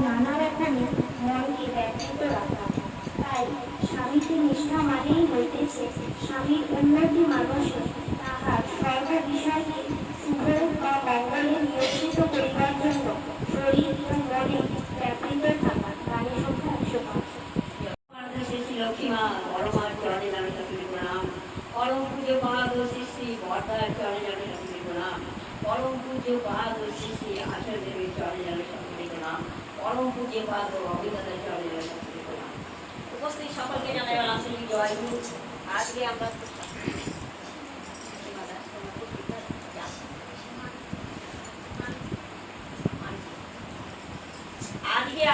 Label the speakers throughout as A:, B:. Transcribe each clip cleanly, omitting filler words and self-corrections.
A: নানা রকমের মনকে ব্যাপৃত রাখা। তাই স্বামীকে নিষ্ঠা মানেই হইতেছে স্বামীর উন্নতি মানসে তাহার সর্ব বিষয়কে শুভ বা মঙ্গলে নিয়োজিত করিবার জন্য শরীর ও মনে ব্যাপৃত থাকা। গানে সংখ্যা 105।
B: লক্ষ্মী মা বড় মার চরণে জানে সকলে প্রণাম। পরম পূজ্য বাহাদুর শ্রী শ্রী বর্দার চরণে জানে সকলে প্রণাম। পরম পূজ্য বাহাদুর শ্রী শ্রী আচার্য দেবের চরণে জানে সকলে প্রণাম। পরম পূজ্য বাহাদুর অভিজ্ঞতার চরণে জানে সকলে প্রণাম। উপস্থিত সকলকে জানাই আন্তরিক জয় গুরু। আজকে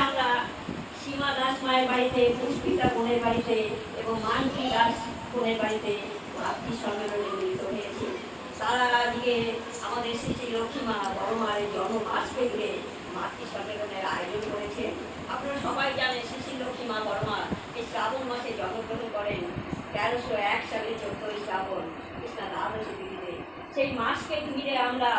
B: আমরা সীমা দাস মায়ের বাড়িতে, পুষ্পিতা বোনের বাড়িতে এবং মানসী দাস বোনের বাড়িতে মাতৃ সম্মেলনে মিলিত হয়েছে। তারা আজকে আমাদের শ্রী শ্রী লক্ষ্মী মা বড় মায়ের জন্মমাসকে ঘিরে মাতৃ সম্মেলনের আয়োজন করেছে। আপনারা সবাই জানেন শ্রী শ্রী লক্ষ্মী মা বড় মা এই শ্রাবণ মাসে জন্মগ্রহণ করেন 1301 সালে 14ই শ্রাবণ কৃষ্ণা দ্বাদশী তিথিতে। সেই মাসকে ঘিরে আমরা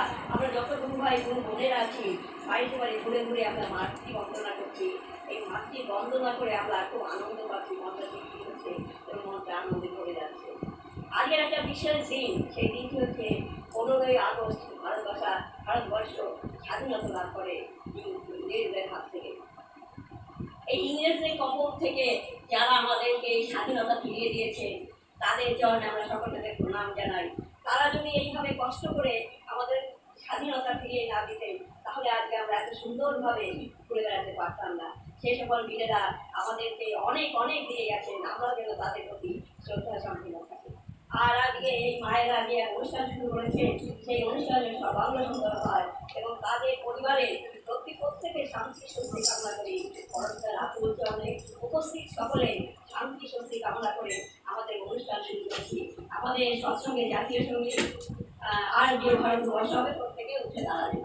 B: যত গুরু ভাই গুরু বোনের আছি বাড়িতে বাড়ি ঘুরে ঘুরে আমরা মাতৃ বন্দনা করছি। এই মাতৃ বন্দনা করে আমরা খুব আনন্দ পাচ্ছি, মনটা তৃপ্তি হচ্ছে এবং মনটা আনন্দে ভরে যাচ্ছে। আজকের একটা বিশেষ দিন, সেই দিনটি হচ্ছে 15ই আগস্ট। ভারতবর্ষ স্বাধীনতা লাভ করে ইংরেজদের হাত থেকে। এই ইংরেজদের কবল থেকে যারা আমাদেরকে এই স্বাধীনতা ফিরিয়ে দিয়েছে তাদের চরণে আমরা সকলকে প্রণাম জানাই। তারা যদি এইভাবে কষ্ট করে আমাদের স্বাধীনতা ফিরিয়ে না দিতেন তাহলে আজকে আমরা এত সুন্দরভাবে ঘুরে বেড়াতে পারতাম না। সেই সকল বীরেরা আমাদেরকে অনেক অনেক দিয়ে গেছেন, আমরা যেন তাদের প্রতি শ্রদ্ধা সম্পূর্ণ থাকি। আর আজকে এই মায়েরা যে অনুষ্ঠান শুরু করেছে সেই অনুষ্ঠানের সর্বাঙ্গ সুন্দর হয় এবং তাদের পরিবারের প্রত্যেকে শান্তি স্বস্তি কামনা করি। পরস্পর আকুল চরণে উপস্থিত সকলে শান্তি স্বস্তি কামনা করে আমাদের অনুষ্ঠান শুরু করেছি। আমাদের সৎসঙ্গে জাতীয় সঙ্গীত আর যে ভারতবর্ষ হবে প্রত্যেকে উঠে দাঁড়াবে।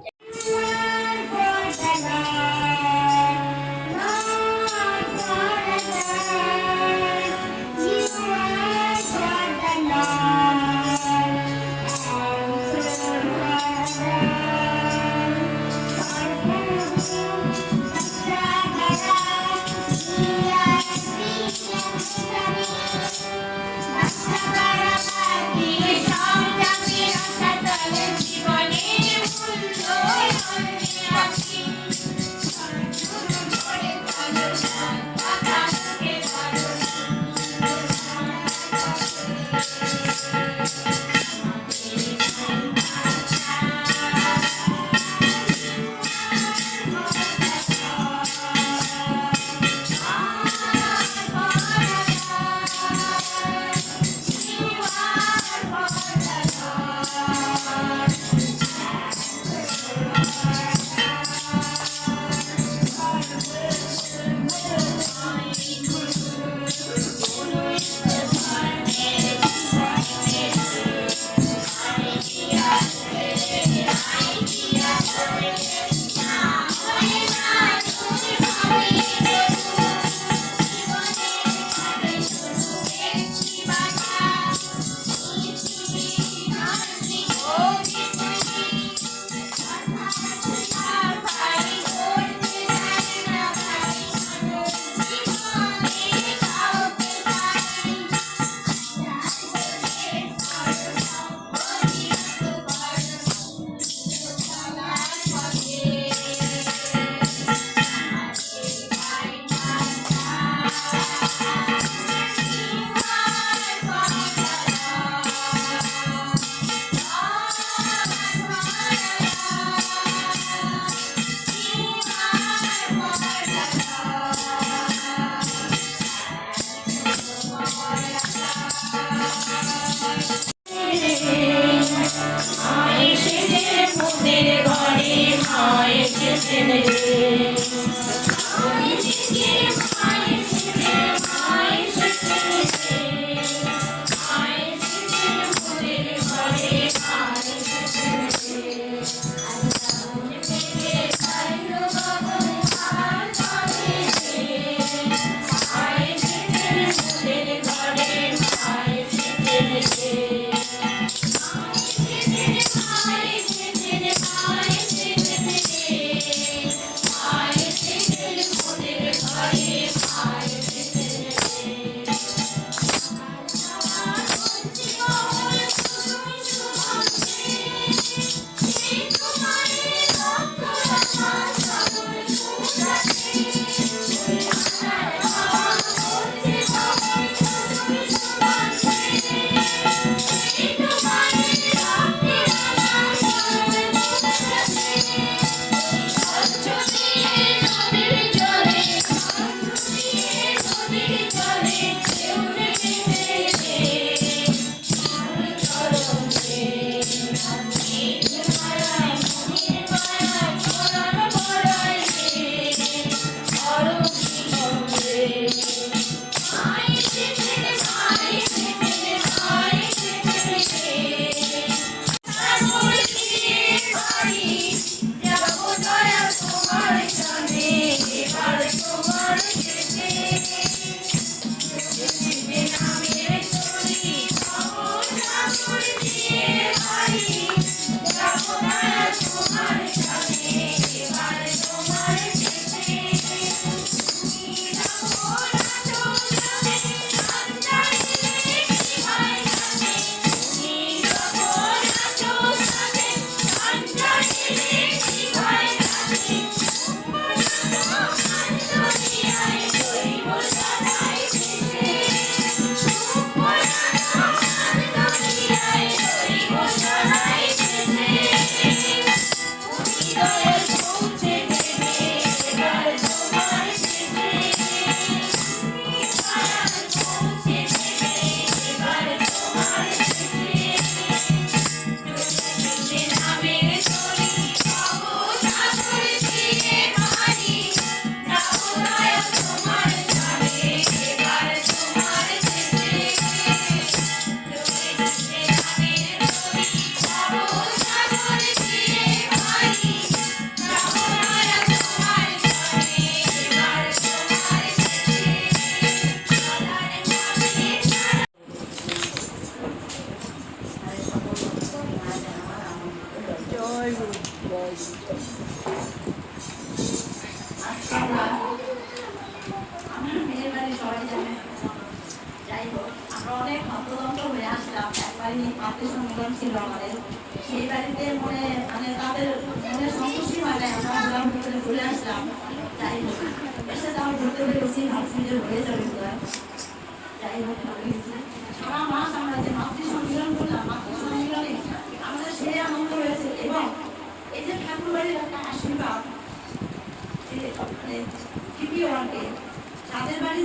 B: আমরা আমার মেয়ের বাড়ি সবাই জানে। যাই হোক, আমরা অনেক হন্তদন্ত হয়ে আসলাম। একবারই মাতৃ সম্মেলন ছিল আমাদের, সেই বাড়িতে মানে তাদের মনে সন্তুষ্টি হয় না, আমরা বললাম ভিতরে চলে আসলাম। যাই হোক, এসে তাও ঘুরতে পেরেছি, ভাবছি যে হয়ে যাবে বোধহয়। যাই হোক, ভালো হয়েছে। সারা মাস আমরা যে মাতৃ সম্মেলন করলাম, মাতৃ সম্মেলনে আমাদের সেই আনন্দ হয়েছে। এবং এই যে ঠাকুর বাড়ির একটা আশীর্বাদ, মানে তৃতীয় অঙ্কে যাদের বাড়ি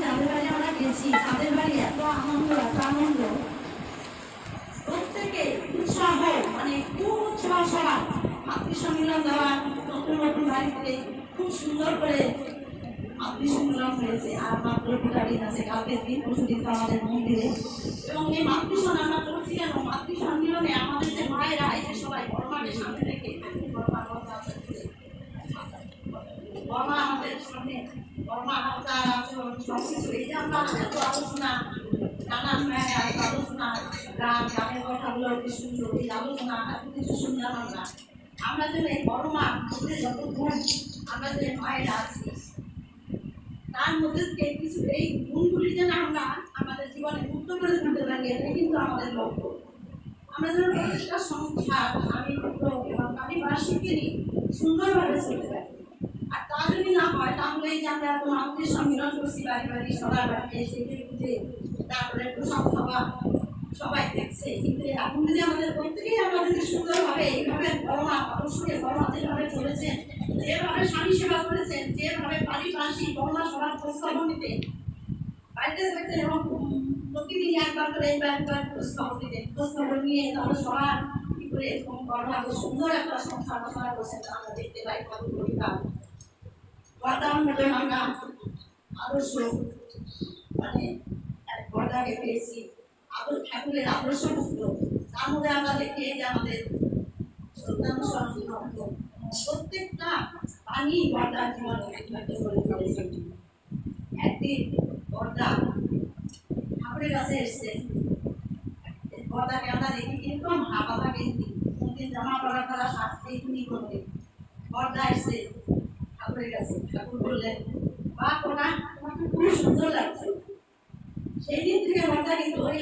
B: আমরা গেছি, তাদের বাড়ি এত আনন্দ, প্রত্যেকে উৎসাহ, মানে খুব উৎসাহ সবার মাতৃ সম্মেলন দেওয়া। নতুন নতুন বাড়িতে খুব সুন্দর করে মাতৃ সম্মেলন হয়েছে। আর মাত্র দুটা দিন আছে, কালকের দিন, পরশু দিন তো আমাদের মন্দিরে। এবং এই মাতৃ সম্মেলন আমরা করছি কেন? মাতৃ সম্মেলনে আমাদের যে মায়েরা, এই যে সবাই বড় মায়ের সামনে রেখে বর্মা আমাদের সামনে, বর্মা আচার আচরণ সবকিছু, এই যে আমরা এত আলোচনা, নানান আলোচনা, গানের কথাগুলো অতি সুন্দর, এই আলোচনা এত কিছু শুনলাম আমরা। আমরা যেন এই বর্মা যতক্ষণ আমরা যে মায়েরা আছি, তার মধ্যে থেকে কিছু এই গুণগুলি যেন আমরা আমাদের জীবনে মুক্ত করে তুলতে পারি, এটাই কিন্তু আমাদের লক্ষ্য। আমরা যেন প্রত্যেকটা সংসার, পারিপার্শ্বিককে সুন্দরভাবে চলতে পারি। আর তা যদি না হয়, তাহলে এই যে আমরা এত মাতৃ সম্মেলন করছি বাড়ি বাড়ি, সবার বাড়িতে এসে ঘুরে, তারপরে প্রসাদ খাওয়া, সবাই দেখছে। কিন্তু এখন যদি আমাদের প্রত্যেকেই আমরা যদি সুন্দরভাবে এইভাবে করোনা অবশ্যই করোনা যেভাবে চলেছেন, যেভাবে স্বামী সেবা করেছেন, যেভাবে পারিপার্শ্বিক করোনা সবার খোঁজখবর নিতে বাড়িতে থাকতেন এবং প্রতিদিন একবার করে একবার খোঁজখবর দিতেন, খোঁজখবর নিয়ে তাহলে সবার কি করে এরকম করোনা সুন্দর একটা সংসার রচনা করছেন আমরা দেখতে পাই। ঠাকুর পরিবার বরদান মধ্যে আমরা আদর্শ, মানে বরদাকে পেয়েছি, ঠাকুরের আদর্শ পুত্র। তার মধ্যে আমরা দেখি যে আমাদের সন্তান প্রত্যেকটা পানি বরদার জীবন অতিবাহিত করে চলেছে। একদিন বরদা ঠাকুরের কাছে এসছে, বরদাকে আমরা দেখি কিন্তু হাবাতা গেঞ্জি, কোনদিন জামা পড়া করা শার্ট দেখুনি করতে। বরদা এসছে ঠাকুরের কাছে, ঠাকুর বললেন, বা কোনা তোমাকে খুব সুন্দর লাগছে। সেই দিন থেকে বরদা কিন্তু ওই